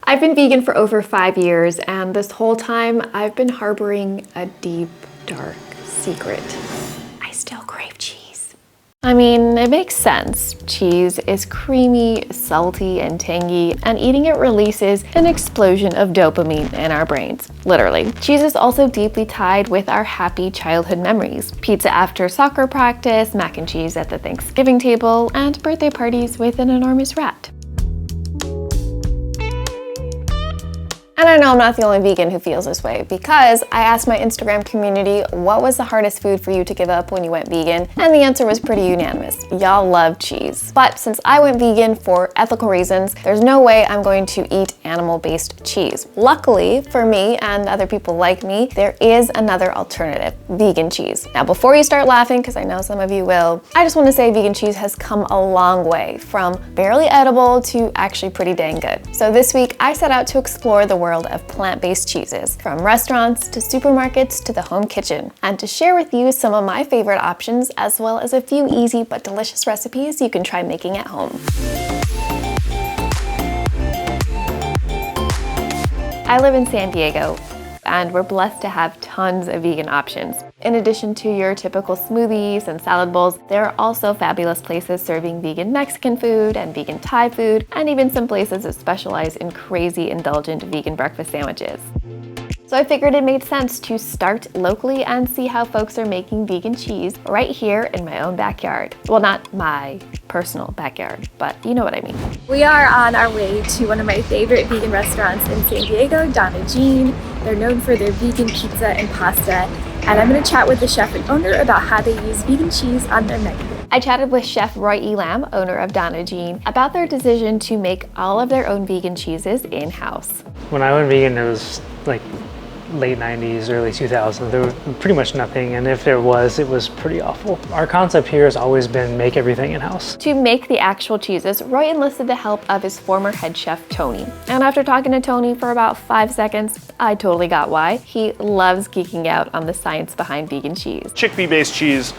I've been vegan for over 5 years, and this whole time I've been harboring a deep, dark secret. I still crave cheese. I mean, it makes sense. Cheese is creamy, salty, and tangy, and eating it releases an explosion of dopamine in our brains, literally. Cheese is also deeply tied with our happy childhood memories. Pizza after soccer practice, mac and cheese at the Thanksgiving table, and birthday parties with an enormous rat. And I know I'm not the only vegan who feels this way, because I asked my Instagram community what was the hardest food for you to give up when you went vegan, and the answer was pretty unanimous. Y'all love cheese. But since I went vegan for ethical reasons, there's no way I'm going to eat animal-based cheese. Luckily for me and other people like me, there is another alternative, vegan cheese. Now before you start laughing, because I know some of you will, I just want to say vegan cheese has come a long way from barely edible to actually pretty dang good. So this week I set out to explore the world of plant-based cheeses, from restaurants to supermarkets to the home kitchen, and to share with you some of my favorite options, as well as a few easy but delicious recipes you can try making at home. I live in San Diego, and we're blessed to have tons of vegan options. In addition to your typical smoothies and salad bowls, there are also fabulous places serving vegan Mexican food and vegan Thai food, and even some places that specialize in crazy indulgent vegan breakfast sandwiches. So I figured it made sense to start locally and see how folks are making vegan cheese right here in my own backyard. Well, not my personal backyard, but you know what I mean. We are on our way to one of my favorite vegan restaurants in San Diego, Donna Jean. They're known for their vegan pizza and pasta, and I'm going to chat with the chef and owner about how they use vegan cheese on their menu. I chatted with Chef Roy Elam, owner of Donna Jean, about their decision to make all of their own vegan cheeses in-house. When I went vegan, it was like late 90s, early 2000s. There was pretty much nothing, and if there was, it was pretty awful. Our concept here has always been make everything in-house. To make the actual cheeses, Roy enlisted the help of his former head chef, Tony. And after talking to Tony for about 5 seconds, I totally got why. He loves geeking out on the science behind vegan cheese. Chickpea-based cheese,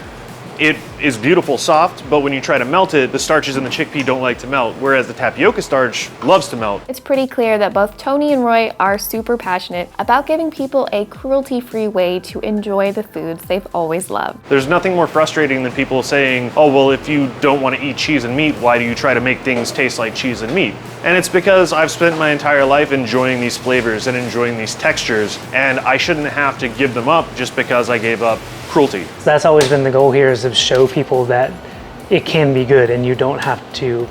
it is beautiful soft, but when you try to melt it, the starches in the chickpea don't like to melt, whereas the tapioca starch loves to melt. It's pretty clear that both Tony and Roy are super passionate about giving people a cruelty-free way to enjoy the foods they've always loved. There's nothing more frustrating than people saying, oh, well, if you don't want to eat cheese and meat, why do you try to make things taste like cheese and meat? And it's because I've spent my entire life enjoying these flavors and enjoying these textures, and I shouldn't have to give them up just because I gave up cruelty. That's always been the goal here, is to show people that it can be good and you don't have to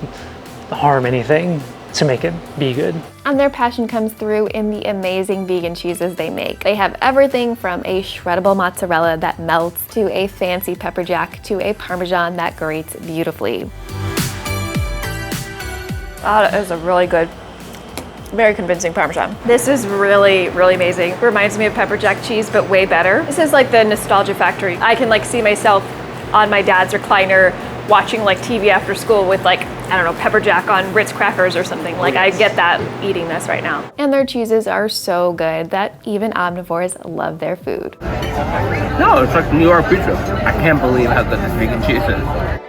harm anything to make it be good. And their passion comes through in the amazing vegan cheeses they make. They have everything from a shreddable mozzarella that melts, to a fancy pepper jack, to a Parmesan that grates beautifully. That is a really good, very convincing Parmesan. This is really, really amazing. Reminds me of pepper jack cheese, but way better. This is like the nostalgia factory. I can like see myself on my dad's recliner watching like TV after school with like, I don't know, pepper jack on Ritz crackers or something. Like I get that eating this right now. And their cheeses are so good that even omnivores love their food. No, it's like New York pizza. I can't believe how good this vegan cheese is.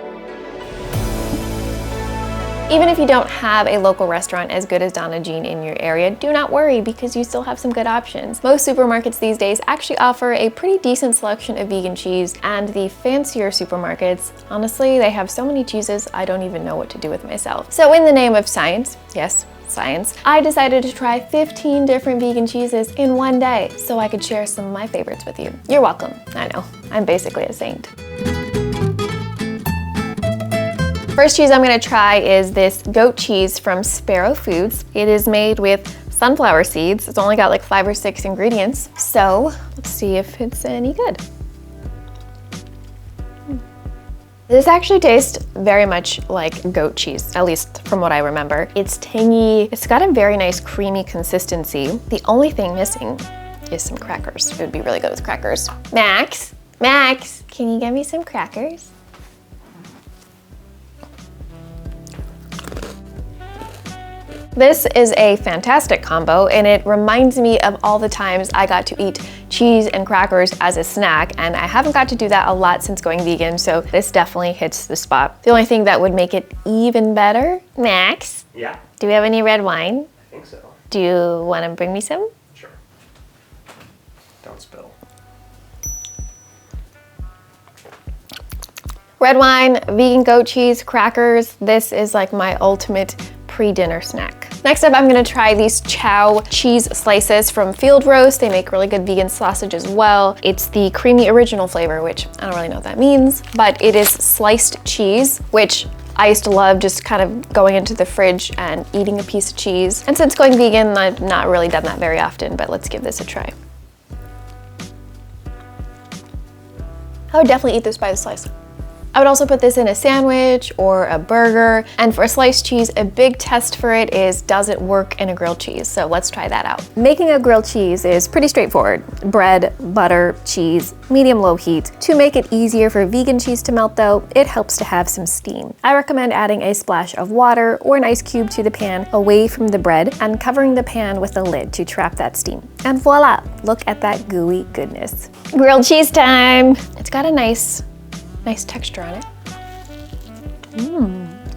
Even if you don't have a local restaurant as good as Donna Jean in your area, do not worry, because you still have some good options. Most supermarkets these days actually offer a pretty decent selection of vegan cheese, and the fancier supermarkets, honestly, they have so many cheeses I don't even know what to do with myself. So in the name of science, yes, science, I decided to try 15 different vegan cheeses in one day so I could share some of my favorites with you. You're welcome. I know, I'm basically a saint. First cheese I'm going to try is this goat cheese from Sparrow Foods. It is made with sunflower seeds. It's only got like 5 or 6 ingredients. So let's see if it's any good. This actually tastes very much like goat cheese, at least from what I remember. It's tangy. It's got a very nice creamy consistency. The only thing missing is some crackers. It would be really good with crackers. Max, can you get me some crackers? This is a fantastic combo, and it reminds me of all the times I got to eat cheese and crackers as a snack, and I haven't got to do that a lot since going vegan, so this definitely hits the spot. The only thing that would make it even better, Max? Yeah? Do we have any red wine? I think so. Do you want to bring me some? Sure. Don't spill. Red wine, vegan goat cheese, crackers. This is like my ultimate pre-dinner snack. Next up, I'm gonna try these chow cheese slices from Field Roast. They make really good vegan sausage as well. It's the creamy original flavor, which I don't really know what that means, but it is sliced cheese, which I used to love just kind of going into the fridge and eating a piece of cheese. And since going vegan, I've not really done that very often, but let's give this a try. I would definitely eat this by the slice. I would also put this in a sandwich or a burger. And for sliced cheese, a big test for it is, does it work in a grilled cheese? So let's try that out. Making a grilled cheese is pretty straightforward. Bread, butter, cheese, medium-low heat. To make it easier for vegan cheese to melt though, it helps to have some steam. I recommend adding a splash of water or an ice cube to the pan away from the bread and covering the pan with a lid to trap that steam. And voila, look at that gooey goodness. Grilled cheese time. It's got a nice texture on it.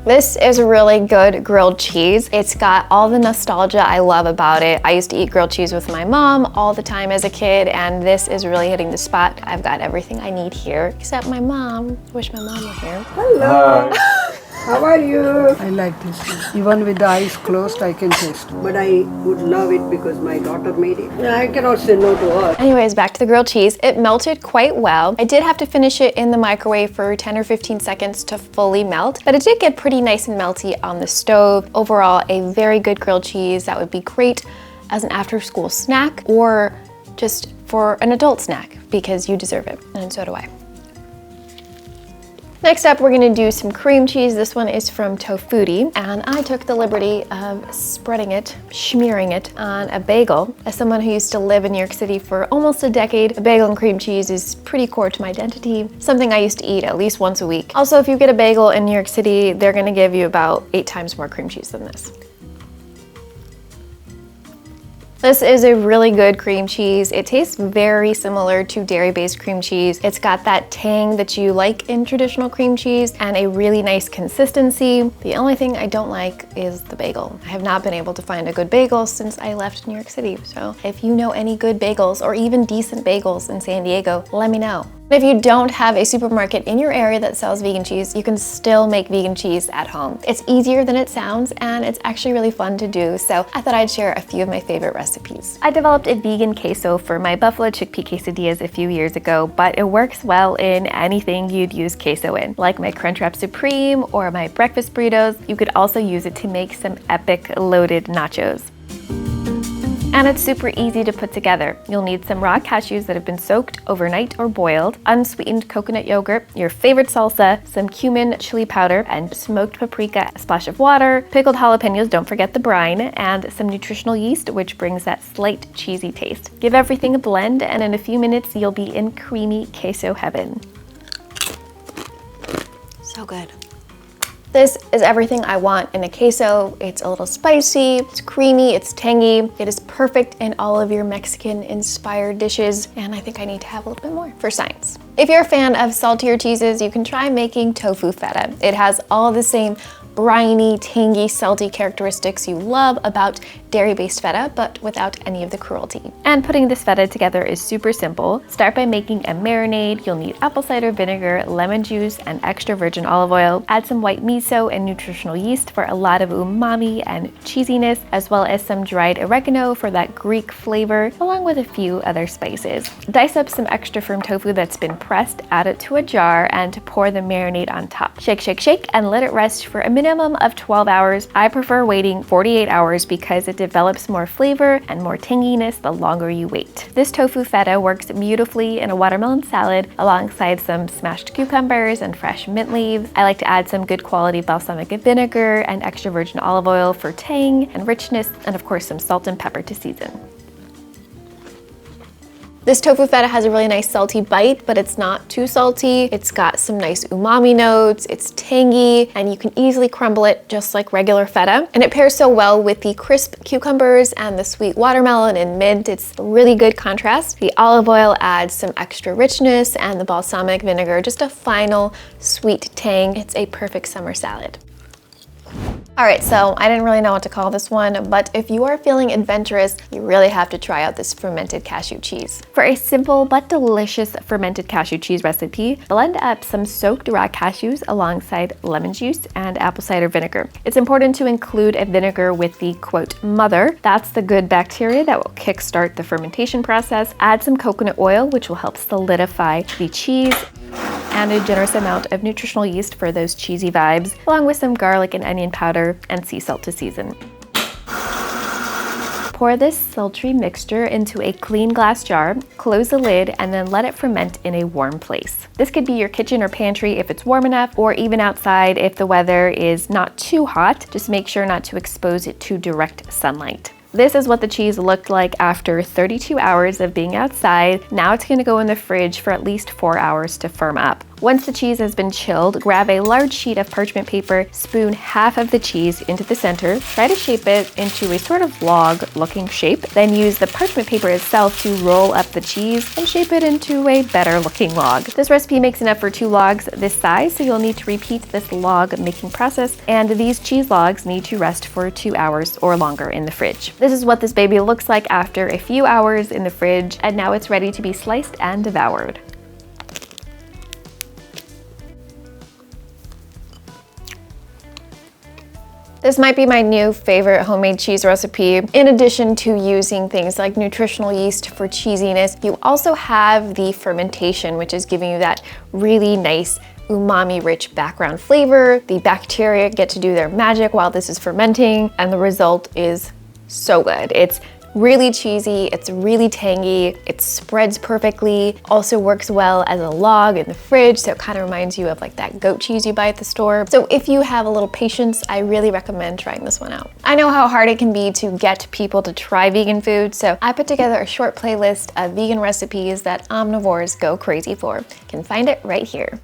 This is a really good grilled cheese. It's got all the nostalgia I love about it. I used to eat grilled cheese with my mom all the time as a kid, and this is really hitting the spot. I've got everything I need here, except my mom. Wish my mom were here. Hello. How are you? I like this. Even with the eyes closed, I can taste. But I would love it because my daughter made it. I cannot say no to her. Anyways, back to the grilled cheese. It melted quite well. I did have to finish it in the microwave for 10 or 15 seconds to fully melt, but it did get pretty nice and melty on the stove. Overall, a very good grilled cheese that would be great as an after-school snack or just for an adult snack because you deserve it, and so do I. Next up, we're gonna do some cream cheese. This one is from Tofu, and I took the liberty of spreading it, smearing it on a bagel. As someone who used to live in New York City for almost a decade, a bagel and cream cheese is pretty core to my identity, something I used to eat at least once a week. Also, if you get a bagel in New York City, they're gonna give you about 8 times more cream cheese than this. This is a really good cream cheese. It tastes very similar to dairy-based cream cheese. It's got that tang that you like in traditional cream cheese and a really nice consistency. The only thing I don't like is the bagel. I have not been able to find a good bagel since I left New York City. So if you know any good bagels or even decent bagels in San Diego, let me know. If you don't have a supermarket in your area that sells vegan cheese, you can still make vegan cheese at home. It's easier than it sounds, and it's actually really fun to do, so I thought I'd share a few of my favorite recipes. I developed a vegan queso for my buffalo chickpea quesadillas a few years ago, but it works well in anything you'd use queso in, like my Crunchwrap Supreme or my breakfast burritos. You could also use it to make some epic loaded nachos. And it's super easy to put together. You'll need some raw cashews that have been soaked overnight or boiled, unsweetened coconut yogurt, your favorite salsa, some cumin, chili powder, and smoked paprika, a splash of water, pickled jalapenos, don't forget the brine, and some nutritional yeast, which brings that slight cheesy taste. Give everything a blend, and in a few minutes, you'll be in creamy queso heaven. So good. This is everything I want in a queso. It's a little spicy, it's creamy, it's tangy. It is perfect in all of your Mexican-inspired dishes, and I think I need to have a little bit more for science. If you're a fan of saltier cheeses, you can try making tofu feta. It has all the same briny, tangy, salty characteristics you love about dairy-based feta, but without any of the cruelty. And putting this feta together is super simple. Start by making a marinade. You'll need apple cider vinegar, lemon juice, and extra virgin olive oil. Add some white miso and nutritional yeast for a lot of umami and cheesiness, as well as some dried oregano for that Greek flavor, along with a few other spices. Dice up some extra firm tofu that's been pressed, add it to a jar, and pour the marinade on top. Shake, shake, shake, and let it rest for a minimum of 12 hours. I prefer waiting 48 hours because it develops more flavor and more tanginess the longer you wait. This tofu feta works beautifully in a watermelon salad alongside some smashed cucumbers and fresh mint leaves. I like to add some good quality balsamic vinegar and extra virgin olive oil for tang and richness, and of course some salt and pepper to season. This tofu feta has a really nice salty bite, but it's not too salty. It's got some nice umami notes, it's tangy, and you can easily crumble it just like regular feta. And it pairs so well with the crisp cucumbers and the sweet watermelon and mint. It's a really good contrast. The olive oil adds some extra richness, and the balsamic vinegar, just a final sweet tang. It's a perfect summer salad. All right, so I didn't really know what to call this one, but if you are feeling adventurous, you really have to try out this fermented cashew cheese. For a simple but delicious fermented cashew cheese recipe, blend up some soaked raw cashews alongside lemon juice and apple cider vinegar. It's important to include a vinegar with the quote mother. That's the good bacteria that will kickstart the fermentation process. Add some coconut oil, which will help solidify the cheese, and a generous amount of nutritional yeast for those cheesy vibes, along with some garlic and onion powder and sea salt to season. Pour this sultry mixture into a clean glass jar, close the lid, and then let it ferment in a warm place. This could be your kitchen or pantry if it's warm enough, or even outside if the weather is not too hot. Just make sure not to expose it to direct sunlight. This is what the cheese looked like after 32 hours of being outside. Now it's gonna go in the fridge for at least 4 hours to firm up. Once the cheese has been chilled, grab a large sheet of parchment paper, spoon half of the cheese into the center, try to shape it into a sort of log-looking shape, then use the parchment paper itself to roll up the cheese and shape it into a better-looking log. This recipe makes enough for 2 logs this size, so you'll need to repeat this log-making process, and these cheese logs need to rest for 2 hours or longer in the fridge. This is what this baby looks like after a few hours in the fridge, and now it's ready to be sliced and devoured. This might be my new favorite homemade cheese recipe. In addition to using things like nutritional yeast for cheesiness, you also have the fermentation, which is giving you that really nice umami-rich background flavor. The bacteria get to do their magic while this is fermenting, and the result is so good. It's really cheesy, it's really tangy, it spreads perfectly, also works well as a log in the fridge, so it kind of reminds you of like that goat cheese you buy at the store. So if you have a little patience, I really recommend trying this one out. I know how hard it can be to get people to try vegan food, so I put together a short playlist of vegan recipes that omnivores go crazy for. You can find it right here.